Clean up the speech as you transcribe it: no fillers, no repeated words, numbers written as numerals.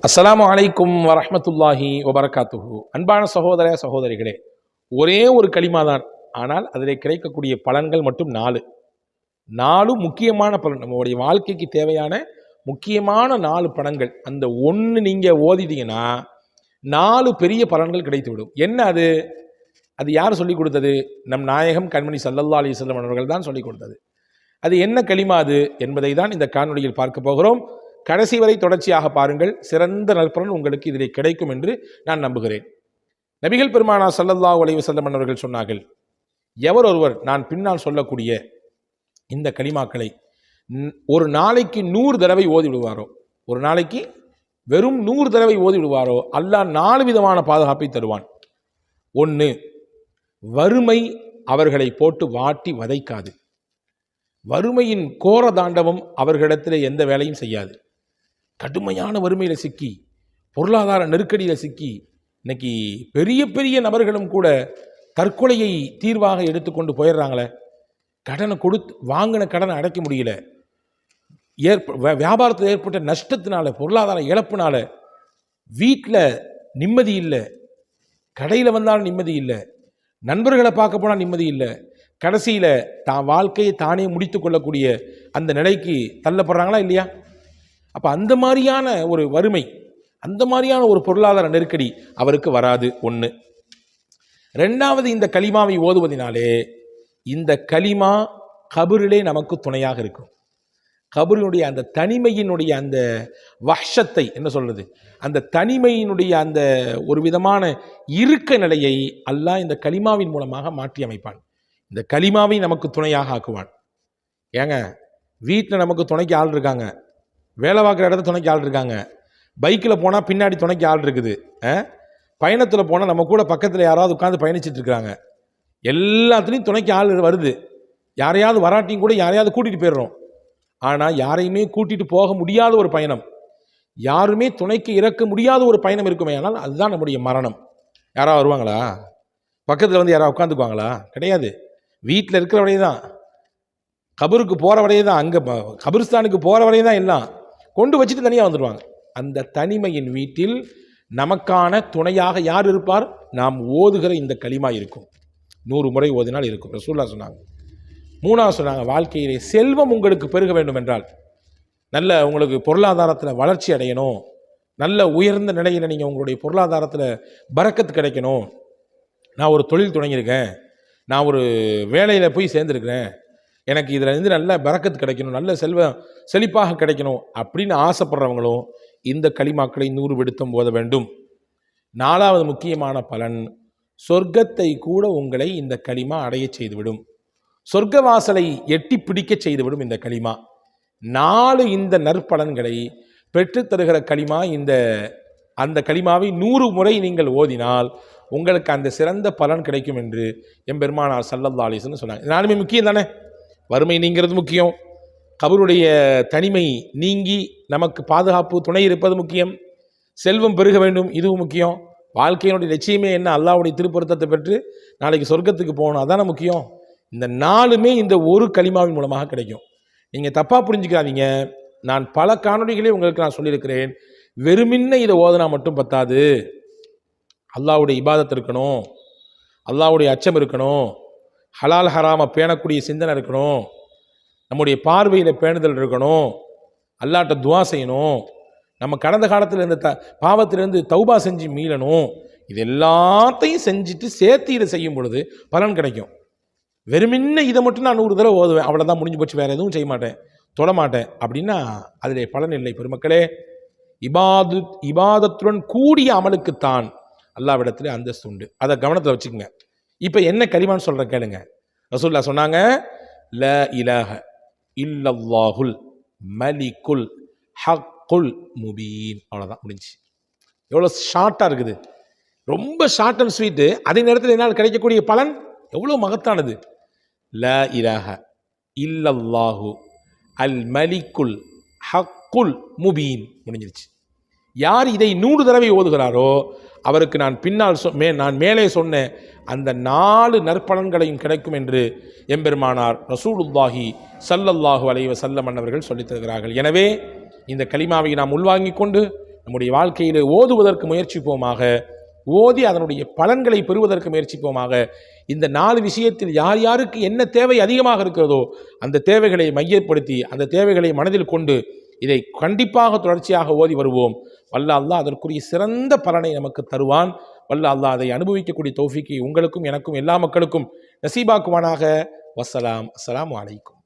அஸ்ஸலாமு அலைக்கும் வரஹ்மத்துல்லாஹி வபரகாத்துஹு. அன்பான சகோதர சகோதரிகளே, ஒரே ஒரு கலிமா தான், ஆனால் அதில் கிடைக்கக்கூடிய பலன்கள் மட்டும் 4 முக்கியமான பலன். நம்மளுடைய வாழ்க்கைக்கு தேவையான முக்கியமான 4 பலன்கள். அந்த ஒன்று நீங்கள் ஓதிட்டீங்கன்னா 4 பெரிய பலன்கள் கிடைத்துவிடும். என்ன அது? அது யார் சொல்லிக் கொடுத்தது? நம் நாயகம் கண்மணி ஸல்லல்லாஹு அலைஹி வஸல்லம் அவர்கள் தான் சொல்லிக் கொடுத்தது. அது என்ன கலிமா அது என்பதை தான் இந்த காணொளியில் பார்க்க போகிறோம். கடைசி வரை தொடர்ச்சியாக பாருங்கள். சிறந்த நற்பலன் உங்களுக்கு இதில் கிடைக்கும் என்று நான் நம்புகிறேன். நபிகள் பெருமானார் ஸல்லல்லாஹு அலைஹி வஸல்லம் அவர்கள் சொன்னார்கள், எவர் ஒருவர் நான் பின்னால் சொல்லக்கூடிய இந்த கலிமாக்களை ஒரு நாளைக்கு 100 தடவை ஓதி விடுவாரோ, ஒரு நாளைக்கு வெறும் 100 தடவை ஓதி விடுவாரோ, அல்லாஹ் 4 விதமான பாதுகாப்பை தருவான். 1, வறுமை அவர்களை போட்டு வாட்டி வதைக்காது. வறுமையின் கோர தாண்டவம் அவர்களிடத்தில் எந்த வேலையும் செய்யாது. கடுமையான வறுமையில் சிக்கி, பொருளாதார நெருக்கடியில் சிக்கி, இன்னைக்கு பெரிய பெரிய நபர்களும் கூட தற்கொலையை தீர்வாக எடுத்துக்கொண்டு போயிடுறாங்களே. கடனை கொடுத்து வாங்கின கடனை அடைக்க முடியல, வியாபாரத்தில் ஏற்பட்ட நஷ்டத்தினால, பொருளாதார இழப்புனால வீட்டில் நிம்மதி இல்லை, கடையில் வந்தாலும் நிம்மதி இல்லை, நண்பர்களை பார்க்க போனால் நிம்மதி இல்லை, கடைசியில் தான் வாழ்க்கையை தானே முடித்து கொள்ளக்கூடிய அந்த நிலைக்கு தள்ளப்படுறாங்களா இல்லையா? அப்போ அந்த மாதிரியான ஒரு வறுமை, அந்த மாதிரியான ஒரு பொருளாதார நெருக்கடி அவருக்கு வராது. 1. 2வது, இந்த கலிமாவை ஓதுவதினாலே இந்த கலிமா கபரிலே நமக்கு துணையாக இருக்கும். கபரினுடைய அந்த தனிமையினுடைய அந்த வஹ்ஷத்தை என்ன சொல்றது, அந்த தனிமையினுடைய அந்த ஒரு விதமான இருக்க நிலையை அல்லாஹ் இந்த கலிமாவின் மூலமாக மாற்றி அமைப்பான். இந்த கலிமாவை நமக்கு துணையாக ஆக்குவான். ஏங்க, வீட்டில் நமக்கு துணைக்கு ஆள் இருக்காங்க, வேலை பார்க்குற இடத்துல துணைக்கு ஆள் இருக்காங்க, பைக்கில் போனால் பின்னாடி துணைக்கு ஆள் இருக்குது, பயணத்தில் போனால் நம்ம கூட பக்கத்தில் யாராவது உட்காந்து பயணிச்சுட்டு இருக்கிறாங்க, எல்லாத்துலேயும் துணைக்கு ஆள் வருது. யாரையாவது வராட்டியும் கூட யாரையாவது கூட்டிகிட்டு போயிடுறோம். ஆனால் யாரையுமே கூட்டிகிட்டு போக முடியாத ஒரு பயணம், யாருமே துணைக்கு இறக்க முடியாத ஒரு பயணம் இருக்குமே, ஆனால் அதுதான் நம்முடைய மரணம். யாராவது வருவாங்களா? பக்கத்தில் வந்து யாராவது உட்காந்துக்குவாங்களா? கிடையாது. வீட்டில் இருக்கிற வரையே தான், கபருக்கு போகிற வரையே தான், அங்கே கபிரிஸ்தானுக்கு போகிற வரையே தான் எல்லாம் கொண்டு வச்சுட்டு தனியாக வந்துடுவாங்க. அந்த தனிமையின் வீட்டில் நமக்கான துணையாக யார் இருப்பார்? நாம் ஓதுகிற இந்த கலிமா இருக்கும். 100 முறை ஓதினால் இருக்கும். ரசூலுல்லாஹ் சொன்னாங்க. 3வது சொன்னாங்க, வாழ்க்கையிலே செல்வம் உங்களுக்கு பெருக வேண்டும் என்றால், நல்ல உங்களுக்கு பொருளாதாரத்தில் வளர்ச்சி அடையணும், நல்ல உயர்ந்த நிலையில் நீங்கள் உங்களுடைய பொருளாதாரத்தில் பரக்கத்து கிடைக்கணும், நான் ஒரு தொழில் தொடங்கியிருக்கேன், நான் ஒரு வேலையில் போய் சேர்ந்துருக்கிறேன், எனக்கு இதில் இருந்து நல்ல பரக்கத்து கிடைக்கணும், நல்ல செழிப்பாக கிடைக்கணும் அப்படின்னு ஆசைப்படுறவங்களும் இந்த கலிமாக்களை 100 விடுத்தம் போத வேண்டும். 4வது முக்கியமான பலன், சொர்க்கத்தை கூட உங்களை இந்த கலிமா அடைய செய்துவிடும். சொர்க்க வாசலை எட்டி பிடிக்க செய்துவிடும் இந்த கலிமா. 4 இந்த நற்பலன்களை பெற்றுத்தருகிற கலிமா. அந்த கலிமாவை 100 முறை நீங்கள் ஓதினால் உங்களுக்கு அந்த சிறந்த பலன் கிடைக்கும் என்று எம்பெருமானார் ஸல்லல்லாஹு அலைஹி வஸல்லம் சொன்னாங்க. 4மே முக்கியம் தானே. வறுமை நீங்கிறது முக்கியம், கபருடைய தனிமை நீங்கி நமக்கு பாதுகாப்பு துணை இருப்பது முக்கியம், செல்வம் பெருக வேண்டும் இதுவும் முக்கியம், வாழ்க்கையினுடைய லட்சியமே என்ன, அல்லாஹ்வுடைய திருப்பொருத்தத்தை பெற்று நாளைக்கு சொர்க்கத்துக்கு போகணும், அதான முக்கியம். இந்த 4மே இந்த ஒரு கலிமாவின் மூலமாக கிடைக்கும். நீங்கள் தப்பாக புரிஞ்சுக்காதீங்க. நான் பல காணொளிகளே உங்களுக்கு நான் சொல்லியிருக்கிறேன், வெறுமின்ன இதை ஓதனா மட்டும் பத்தாது. அல்லாஹ்வுடைய இபாதத் இருக்கணும், அல்லாஹ்வுடைய அச்சம் இருக்கணும், ஹலால் ஹராமை பேணக்கூடிய சிந்தனை இருக்கணும், நம்முடைய பார்வையில் பேணுதல் இருக்கணும், அல்லாஹ்ட்ட துவா செய்யணும், நம்ம கடந்த காலத்தில் இருந்த பாவத்திலிருந்து தௌபா செஞ்சு மீளணும். இது எல்லாத்தையும் செஞ்சுட்டு சேர்த்து இதை செய்யும் பொழுது பலன் கிடைக்கும். வெறுமின்ன இதை மட்டும் நான் 100 தடவை ஓதுவேன், அவ்வளோதான், முடிஞ்சு போச்சு, வேறு எதுவும் செய்ய மாட்டேன், தொட மாட்டேன் அப்படின்னா அதிலே பலன் இல்லை. பெருமக்களே, இபாதத்துடன் கூடிய அமலுக்குத்தான் அல்லாஹ்விடத்தில் அந்தஸ்து உண்டு. அதை கவனத்தில் வச்சுக்கோங்க. இப்போ என்ன கலிமான்னு சொல்கிற கேளுங்க. ரசூலுல்லாஹ் சொன்னாங்க, லா இலாஹ இல்லல்லாஹுல் மலிக்குல் ஹக்குல் முபீன். அவ்வளோதான், முடிஞ்சு. எவ்வளோ ஷார்ட்டாக இருக்குது, ரொம்ப ஷார்ட் அண்ட் ஸ்வீட்டு. அதே நேரத்தில் என்னால் கிடைக்கக்கூடிய பலன் எவ்வளோ மகத்தானது. லா இலாஹ இல்லல்லாஹு அல் மலிக்குல் ஹக்குல் முபீன், முடிஞ்சிருச்சு. யார் இதை 100 தடவை ஓதுகிறாரோ அவருக்கு நான் மேலே சொன்ன அந்த 4 நற்பலன்களையும் கிடைக்கும் என்று எம்பெருமானார் ரசூலுல்லாஹி ஸல்லல்லாஹு அலைஹி வஸல்லம் அவர்கள் சொல்லித் தருகிறார்கள். எனவே இந்த கலிமாவை நாம் உள்வாங்கிக் கொண்டு நம்முடைய வாழ்க்கையில் ஓதுவதற்கு முயற்சிப்போமாக, ஓதி அதனுடைய பலன்களை பெறுவதற்கு முயற்சிப்போமாக. இந்த 4 விஷயத்தில் யார் யாருக்கு என்ன தேவை அதிகமாக இருக்கிறதோ அந்த தேவைகளை மையப்படுத்தி அந்த தேவைகளை மனதில் கொண்டு இதை கண்டிப்பாக தொடர்ச்சியாக ஓதி வருவோம். வல்ல அல்லாஹ் அதற்குரிய சிறந்த பலனை நமக்கு தருவான். வல்ல அல்லாஹ் அதை அனுபவிக்கக்கூடிய தௌஃபீக்கை உங்களுக்கும் எனக்கும் எல்லா மக்களுக்கும் நசீபாக்குவானாக. வஸ்ஸலாம். அஸ்ஸலாமு அலைக்கும்.